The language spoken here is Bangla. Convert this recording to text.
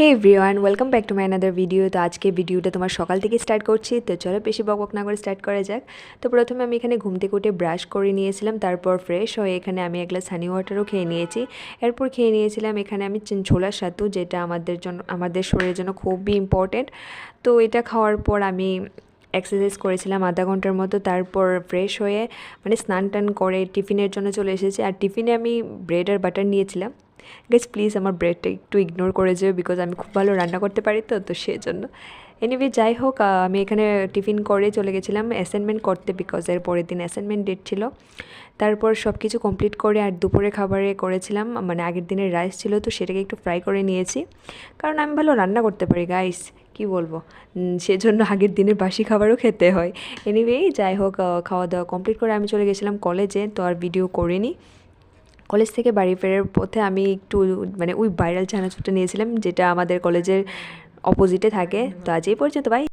Hey everyone, welcome back to my another video. তো আজকে ভিডিওটা তোমার সকাল থেকে স্টার্ট করছি। তো চলো বেশি বকবক না করে স্টার্ট করা যাক। তো প্রথমে আমি এখানে ঘুম থেকে উঠে ব্রাশ করে নিয়েছিলাম, তারপর ফ্রেশ হয়ে এখানে আমি এক গ্লাস হানি ওয়াটারও খেয়ে নিয়েছি। এরপর খেয়ে নিয়েছিলাম এখানে আমি ছোলার সাতু, যেটা আমাদের শরীরের জন্য খুবই ইম্পর্টেন্ট। তো এটা খাওয়ার পর আমি এক্সারসাইজ করেছিলাম আধা ঘন্টার মতো। তারপর ফ্রেশ হয়ে স্নান টান করে টিফিনের জন্য চলে এসেছি। আর টিফিনে আমি ব্রেড আর বাটার নিয়েছিলাম। গাইস প্লিজ আমার ব্রেডটা একটু ইগনোর করে যেও, বিকজ আমি খুব ভালো রান্না করতে পারি, তো সেজন্য। এনিওয়ে যাই হোক, আমি এখানে টিফিন করে চলে গেছিলাম অ্যাসাইনমেন্ট করতে, বিকজ এর পরের দিন অ্যাসাইনমেন্ট ডেট ছিল। তারপর সব কিছু কমপ্লিট করে আর দুপুরে খাবারে করেছিলাম আগের দিনের রাইস ছিল, তো সেটাকে একটু ফ্রাই করে নিয়েছি, কারণ আমি ভালো রান্না করতে পারি গাইস, কি বলবো। সেজন্য আগের দিনের বাসি খাবারও খেতে হয়। এনিওয়ে যাই হোক, খাওয়া দাওয়া কমপ্লিট করে আমি চলে গেছিলাম কলেজে, তো আর ভিডিও করিনি। কলেজ থেকে বাড়ি ফেরার পথে আমি একটু ওই ভাইরাল চানাচুরটা নিয়েছিলাম, যেটা আমাদের কলেজের অপোজিটে থাকে। তো আজ এই পর্যন্ত, বাই।